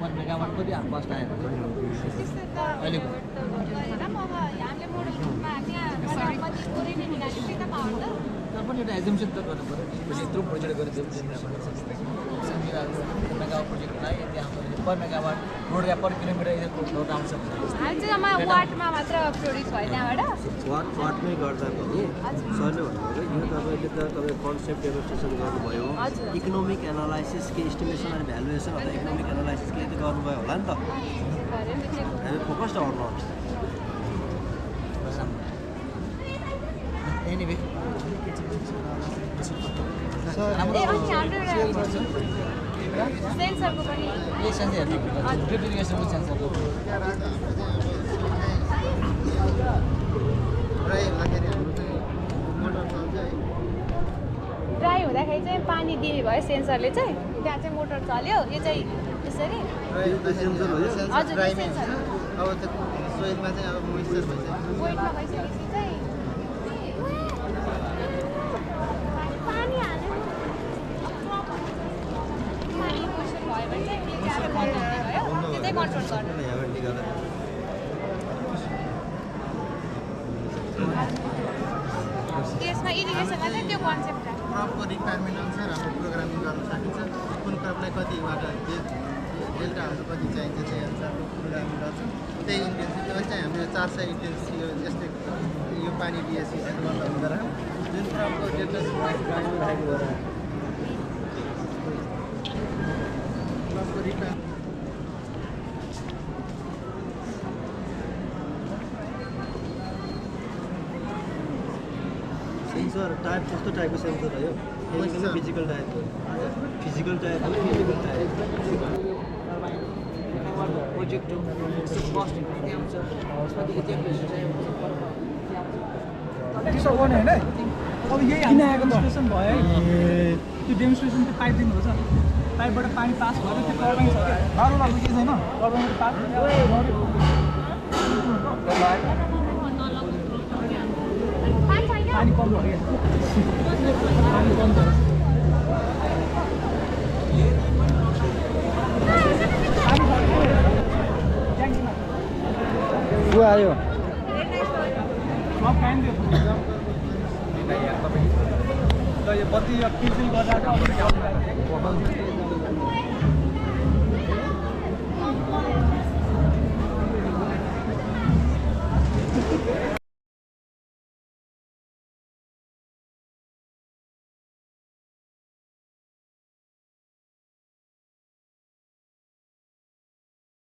पर megawatt कति cost आयो अहिलेको तर पनि एउटा एजम्सन त गर्नु पऱ्यो पछि यत्रो प्रोजेक्ट गरेर मेगावाट प्रोजेक्टलाई त्यहाँ पर मेगावाट रोड या पर किलोमिटर लोड आउँछ वाटमा मात्र प्रोड्युस भयो त्यहाँबाट वाटमै गर्दा पनि सरले भन्नुभयो यो तपाईँले त तपाईँ कन्सेप्ट डेमोन्स्ट्रेसन गर्नुभयो इकोनोमिक एनालाइसिस के इस्टिमेसन अनि भ्यालुएसन अथवा इकोनोमिक एनालाइसिस के त गर्नुभयो होला नि त हामी फोकस्ड गर्नु एनिवे सेन्सरको पनि ये सेन्सर ड्रिप इरिगेसनको सेन्सर ड्राई हुँदाखेरि चाहिँ पानी दिने भयो सेन्सरले चाहिँ त्यहाँ चाहिँ मोटर चल्यो यो चाहिँ यसरी हजुर सेन्सर अब त सोइलमा चाहिँ अब मोइस्चर भइसक्यो वेटमा भइसकेपछि चाहिँ पानी हाल्नु पानी मोइस्चर भयो भने चाहिँ त्यो बन्द हुने भयो त्यो चाहिँ कन्ट्रोल गर्नु त्यसमा इरिगेसनमा चाहिँ त्यो कन्सेप्ट छ क्रपको रिक्वायरमेन्ट अनुसार हाम्रो प्रोग्रामिङ गर्न सकिन्छ कुन क्रपलाई कति वाटर डेल्टाहरू कति चाहिन्छ त्यही अनुसारको प्रोग्रामिङ गर्छ त्यही इन्टेन्सिटी अहिले चाहिँ हामीले 400 इन्टेन्सिटी जस्तै यो पानी डिएससी सेन्टरमा हुँदो रह्यो जुन क्रपको डेल्टा क्रपको रिक्वायरमेन्ट सेन्सर टाइप कस्तो टाइपको सेन्सर हो यो फिजिकल टाइप हो फिजिकल टाइप हो फिजिकल टाइप प्रोजेक्ट कस्ट कति आउँछ त्यसमा यति त्यसो गर्ने होइन अब यही किन आएको डेमोन्स्ट्रेसन भयो है त्यो डेमोन्स्ट्रेसन त्यो पाइप दिनुपर्छ पाइपबाट पानी पास भयो त्यो टर्बाइन छ क्या बाह्र लाग्छ के छैन टर्बाइनबाट पास पानी कम भयो क्या पानी कम छ को आयो सब काइन दियो ल यो बत्ती फिल गर्दा